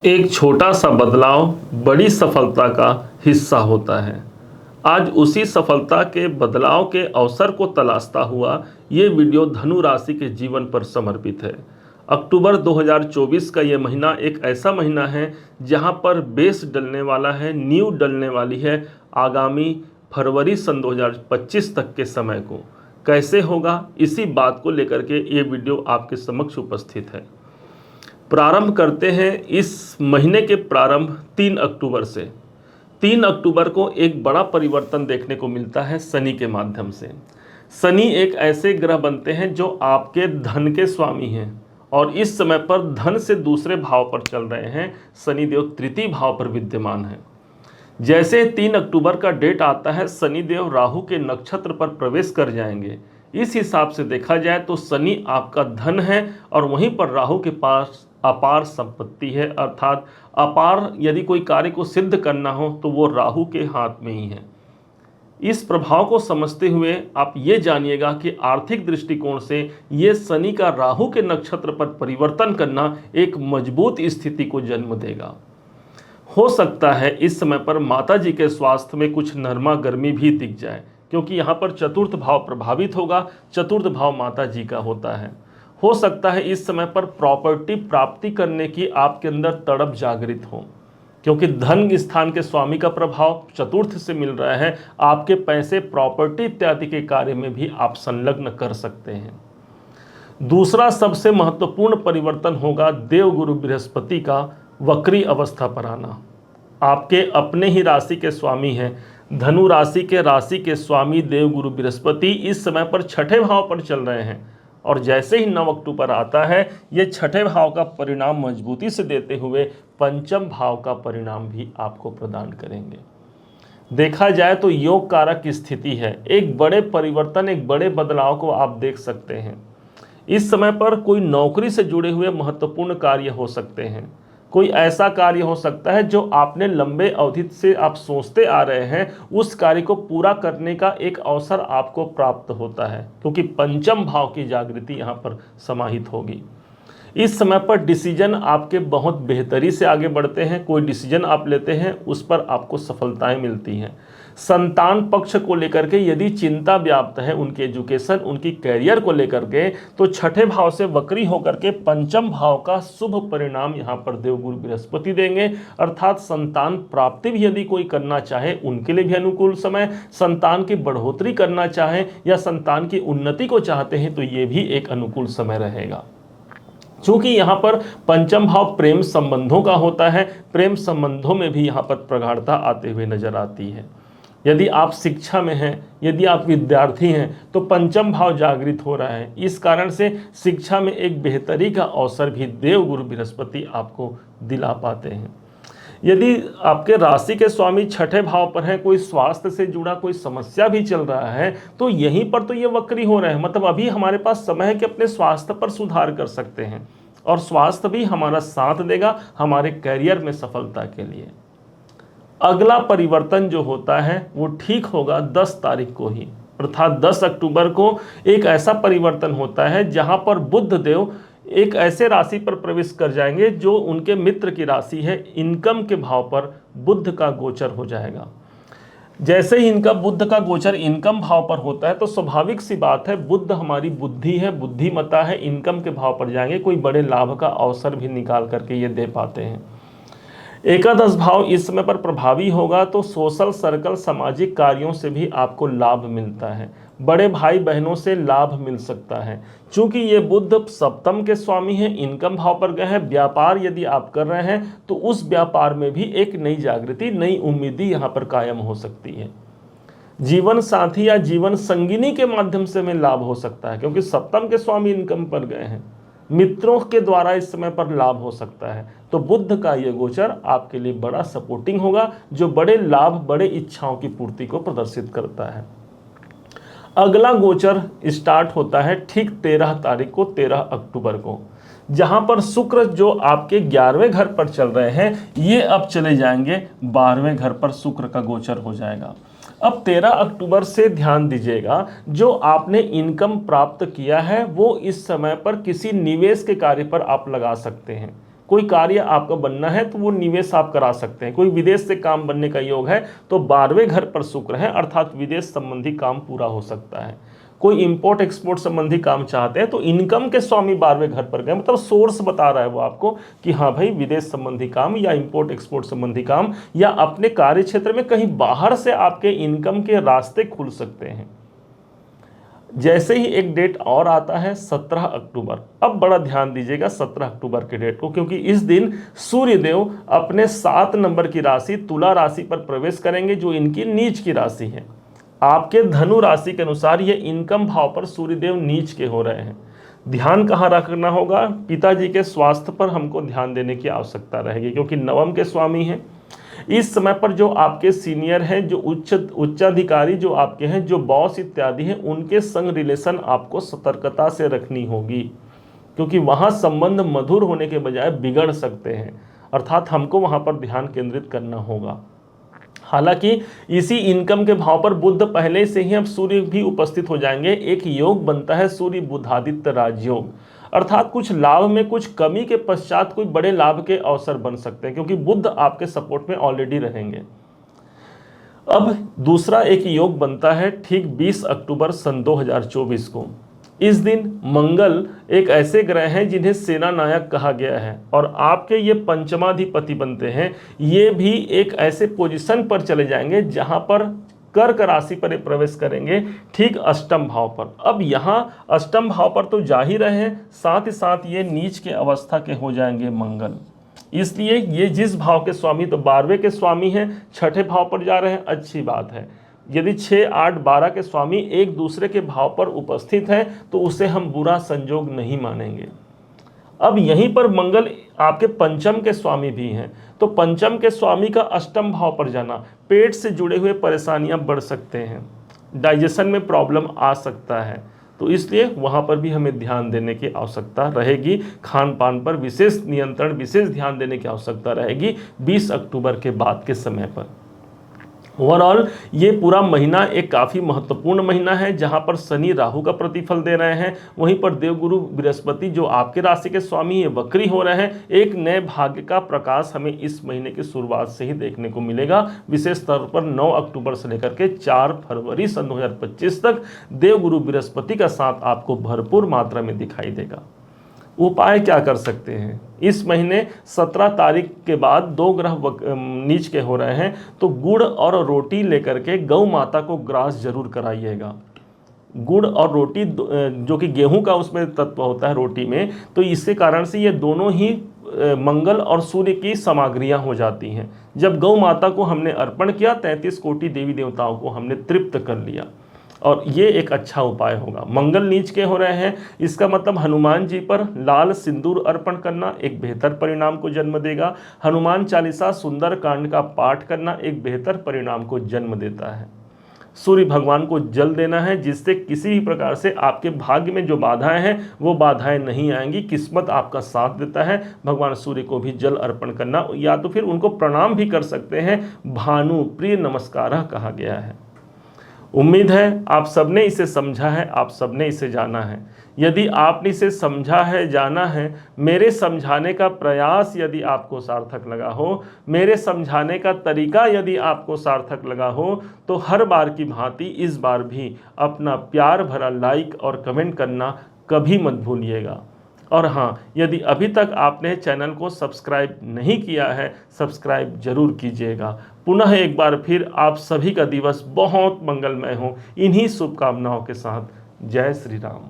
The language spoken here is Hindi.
एक छोटा सा बदलाव बड़ी सफलता का हिस्सा होता है। आज उसी सफलता के बदलाव के अवसर को तलाशता हुआ ये वीडियो धनु राशि के जीवन पर समर्पित है। अक्टूबर 2024 का ये महीना एक ऐसा महीना है जहां पर बेस डलने वाला है, नींव डलने वाली है आगामी फरवरी सन 2025 तक के समय को। कैसे होगा, इसी बात को लेकर के ये वीडियो आपके समक्ष उपस्थित है। प्रारंभ करते हैं इस महीने के प्रारंभ 3 अक्टूबर से। 3 अक्टूबर को एक बड़ा परिवर्तन देखने को मिलता है शनि के माध्यम से। शनि एक ऐसे ग्रह बनते हैं जो आपके धन के स्वामी हैं और इस समय पर धन से दूसरे भाव पर चल रहे हैं। शनिदेव तृतीय भाव पर विद्यमान है। जैसे 3 अक्टूबर का डेट आता है, शनिदेव राहु के नक्षत्र पर प्रवेश कर जाएंगे। इस हिसाब से देखा जाए तो शनि आपका धन है और वहीं पर राहु के पास अपार संपत्ति है, अर्थात अपार यदि कोई कार्य को सिद्ध करना हो तो वो राहु के हाथ में ही है। इस प्रभाव को समझते हुए आप ये जानिएगा कि आर्थिक दृष्टिकोण से ये शनि का राहु के नक्षत्र पर परिवर्तन करना एक मजबूत स्थिति को जन्म देगा। हो सकता है इस समय पर माता जी के स्वास्थ्य में कुछ नरमा गर्मी भी दिख जाए, क्योंकि यहाँ पर चतुर्थ भाव प्रभावित होगा। चतुर्थ भाव माता जी का होता है। हो सकता है इस समय पर प्रॉपर्टी प्राप्ति करने की आपके अंदर तड़प जागृत हो, क्योंकि धन स्थान के स्वामी का प्रभाव चतुर्थ से मिल रहा है। आपके पैसे, प्रॉपर्टी इत्यादि के कार्य में भी आप संलग्न कर सकते हैं। दूसरा सबसे महत्वपूर्ण परिवर्तन होगा देवगुरु बृहस्पति का वक्री अवस्था पर आना। आपके अपने ही राशि के स्वामी हैं, धनु राशि के स्वामी देवगुरु बृहस्पति इस समय पर छठे भाव पर चल रहे हैं और जैसे ही 9 अक्टूबर आता है, ये छठे भाव का परिणाम मजबूती से देते हुए पंचम भाव का परिणाम भी आपको प्रदान करेंगे। देखा जाए तो योग कारक स्थिति है। एक बड़े परिवर्तन, एक बड़े बदलाव को आप देख सकते हैं। इस समय पर कोई नौकरी से जुड़े हुए महत्वपूर्ण कार्य हो सकते हैं। कोई ऐसा कार्य हो सकता है जो आपने लंबे अवधि से आप सोचते आ रहे हैं, उस कार्य को पूरा करने का एक अवसर आपको प्राप्त होता है, क्योंकि पंचम भाव की जागृति यहाँ पर समाहित होगी। इस समय पर डिसीजन आपके बहुत बेहतरी से आगे बढ़ते हैं। कोई डिसीजन आप लेते हैं, उस पर आपको सफलताएं मिलती हैं। संतान पक्ष को लेकर के यदि चिंता व्याप्त है, उनके एजुकेशन, उनकी कैरियर को लेकर के, तो छठे भाव से वक्री होकर के पंचम भाव का शुभ परिणाम यहाँ पर देवगुरु बृहस्पति देंगे। अर्थात संतान प्राप्ति भी यदि कोई करना चाहे, उनके लिए भी अनुकूल समय। संतान की बढ़ोतरी करना चाहे या संतान की उन्नति को चाहते हैं तो ये भी एक अनुकूल समय रहेगा। चूंकि यहाँ पर पंचम भाव प्रेम संबंधों का होता है, प्रेम संबंधों में भी यहाँ पर प्रगाढ़ता आते हुए नजर आती है। यदि आप शिक्षा में हैं, यदि आप विद्यार्थी हैं, तो पंचम भाव जागृत हो रहा है। इस कारण से शिक्षा में एक बेहतरी का अवसर भी देवगुरु बृहस्पति आपको दिला पाते हैं। यदि आपके राशि के स्वामी छठे भाव पर है, कोई स्वास्थ्य से जुड़ा कोई समस्या भी चल रहा है, तो यहीं पर तो ये वक्री हो रहे हैं। मतलब अभी हमारे पास समय है कि अपने स्वास्थ्य पर सुधार कर सकते हैं और स्वास्थ्य भी हमारा साथ देगा हमारे करियर में सफलता के लिए। अगला परिवर्तन जो होता है वो ठीक होगा 10 तारीख को ही, अर्थात 10 अक्टूबर को एक ऐसा परिवर्तन होता है जहां पर बुध देव एक ऐसे राशि पर प्रवेश कर जाएंगे जो उनके मित्र की राशि है। इनकम के भाव पर बुध का गोचर हो जाएगा। जैसे ही इनका बुध का गोचर इनकम भाव पर होता है तो स्वाभाविक सी बात है, बुध हमारी बुद्धि है, बुद्धिमत्ता है, इनकम के भाव पर जाएंगे। कोई बड़े लाभ का अवसर भी निकाल करके ये दे पाते हैं। एकादश भाव इस समय पर प्रभावी होगा तो सोशल सर्कल, सामाजिक कार्यों से भी आपको लाभ मिलता है। बड़े भाई बहनों से लाभ मिल सकता है। चूंकि ये बुध सप्तम के स्वामी हैं, इनकम भाव पर गए हैं। व्यापार यदि आप कर रहे हैं तो उस व्यापार में भी एक नई जागृति, नई उम्मीदी यहाँ पर कायम हो सकती है। जीवन साथी या जीवन संगिनी के माध्यम से में लाभ हो सकता है, क्योंकि सप्तम के स्वामी इनकम पर गए हैं। मित्रों के द्वारा इस समय पर लाभ हो सकता है। तो बुध का ये गोचर आपके लिए बड़ा सपोर्टिंग होगा, जो बड़े लाभ, बड़े इच्छाओं की पूर्ति को प्रदर्शित करता है। अगला गोचर स्टार्ट होता है ठीक 13 तारीख को, 13 अक्टूबर को, जहां पर शुक्र जो आपके 11वें घर पर चल रहे हैं, ये अब चले जाएंगे 12वें घर पर। शुक्र का गोचर हो जाएगा। अब 13 अक्टूबर से ध्यान दीजिएगा, जो आपने इनकम प्राप्त किया है वो इस समय पर किसी निवेश के कार्य पर आप लगा सकते हैं। कोई कार्य आपका बनना है तो वो निवेश आप करा सकते हैं। कोई विदेश से काम बनने का योग है तो 12वें घर पर शुक्र है, अर्थात विदेश संबंधी काम पूरा हो सकता है। कोई इंपोर्ट एक्सपोर्ट संबंधी काम चाहते हैं तो इनकम के स्वामी 12वें घर पर गए, मतलब सोर्स बता रहा है वो आपको कि हाँ भाई विदेश संबंधी काम या इंपोर्ट एक्सपोर्ट संबंधी काम या अपने कार्य क्षेत्र में कहीं बाहर से आपके इनकम के रास्ते खुल सकते हैं। जैसे ही एक डेट और आता है 17 अक्टूबर। अब बड़ा ध्यान दीजिएगा 17 अक्टूबर के डेट को, क्योंकि इस दिन सूर्यदेव अपने 7 नंबर की राशि तुला राशि पर प्रवेश करेंगे, जो इनकी नीच की राशि है। आपके धनु राशि के अनुसार ये इनकम भाव पर सूर्यदेव नीच के हो रहे हैं। ध्यान कहाँ रखना होगा? पिताजी के स्वास्थ्य पर हमको ध्यान देने की आवश्यकता रहेगी, क्योंकि नवम के स्वामी हैं। इस समय पर जो आपके सीनियर हैं, जो उच्चाधिकारी जो आपके हैं, जो बॉस इत्यादि हैं, उनके संग रिलेशन आपको सतर्कता से रखनी होगी, क्योंकि वहाँ संबंध मधुर होने के बजाय बिगड़ सकते हैं। अर्थात हमको वहाँ पर ध्यान केंद्रित करना होगा। हालांकि इसी इनकम के भाव पर बुध पहले से ही अब सूर्य भी उपस्थित हो जाएंगे। एक योग बनता है सूर्य बुधादित्य राजयोग, अर्थात कुछ लाभ में कुछ कमी के पश्चात कोई बड़े लाभ के अवसर बन सकते हैं, क्योंकि बुध आपके सपोर्ट में ऑलरेडी रहेंगे। अब दूसरा एक योग बनता है ठीक 20 अक्टूबर सन 2024 को। इस दिन मंगल एक ऐसे ग्रह हैं जिन्हें सेना नायक कहा गया है, और आपके ये पंचमाधिपति बनते हैं। ये भी एक ऐसे पोजीशन पर चले जाएंगे जहां पर कर्क राशि पर प्रवेश करेंगे, ठीक अष्टम भाव पर। अब यहाँ अष्टम भाव पर तो जा ही रहे हैं, साथ ही साथ ये नीच के अवस्था के हो जाएंगे मंगल। इसलिए ये जिस भाव के स्वामी, तो 12वें के स्वामी हैं, छठे भाव पर जा रहे हैं, अच्छी बात है। यदि 6, 8, 12 के स्वामी एक दूसरे के भाव पर उपस्थित हैं तो उसे हम बुरा संयोग नहीं मानेंगे। अब यहीं पर मंगल आपके पंचम के स्वामी भी हैं, तो पंचम के स्वामी का अष्टम भाव पर जाना, पेट से जुड़े हुए परेशानियां बढ़ सकते हैं, डाइजेशन में प्रॉब्लम आ सकता है, तो इसलिए वहां पर भी हमें ध्यान देने की आवश्यकता रहेगी। खान पान पर विशेष नियंत्रण, विशेष ध्यान देने की आवश्यकता रहेगी 20 अक्टूबर के बाद के समय पर। ओवरऑल ये पूरा महीना एक काफ़ी महत्वपूर्ण महीना है, जहां पर शनि राहु का प्रतिफल दे रहे हैं, वहीं पर देवगुरु बृहस्पति जो आपके राशि के स्वामी है वक्री हो रहे हैं। एक नए भाग्य का प्रकाश हमें इस महीने की शुरुआत से ही देखने को मिलेगा। विशेष तौर पर 9 अक्टूबर से लेकर के 4 फरवरी सन 2025 तक देवगुरु बृहस्पति का साथ आपको भरपूर मात्रा में दिखाई देगा। उपाय क्या कर सकते हैं? इस महीने 17 तारीख के बाद 2 ग्रह नीच के हो रहे हैं, तो गुड़ और रोटी लेकर के गौ माता को ग्रास जरूर कराइएगा। गुड़ और रोटी जो कि गेहूं का उसमें तत्व होता है रोटी में, तो इसके कारण से ये दोनों ही मंगल और सूर्य की सामग्रियां हो जाती हैं। जब गौ माता को हमने अर्पण किया, 33 कोटि देवी देवताओं को हमने तृप्त कर लिया, और ये एक अच्छा उपाय होगा। मंगल नीच के हो रहे हैं, इसका मतलब हनुमान जी पर लाल सिंदूर अर्पण करना एक बेहतर परिणाम को जन्म देगा। हनुमान चालीसा सुंदर कांड का पाठ करना एक बेहतर परिणाम को जन्म देता है। सूर्य भगवान को जल देना है, जिससे किसी भी प्रकार से आपके भाग्य में जो बाधाएं हैं वो बाधाएं नहीं आएंगी, किस्मत आपका साथ देता है। भगवान सूर्य को भी जल अर्पण करना, या तो फिर उनको प्रणाम भी कर सकते हैं। भानु प्रिय नमस्कारः कहा गया है। उम्मीद है आप सबने इसे समझा है, आप सबने इसे जाना है। यदि आपने इसे समझा है, जाना है, मेरे समझाने का प्रयास यदि आपको सार्थक लगा हो, मेरे समझाने का तरीका यदि आपको सार्थक लगा हो, तो हर बार की भांति इस बार भी अपना प्यार भरा लाइक और कमेंट करना कभी मत भूलिएगा। और हाँ, यदि अभी तक आपने चैनल को सब्सक्राइब नहीं किया है, सब्सक्राइब जरूर कीजिएगा। पुनः एक बार फिर आप सभी का दिवस बहुत मंगलमय हो, इन्हीं शुभकामनाओं के साथ। जय श्री राम।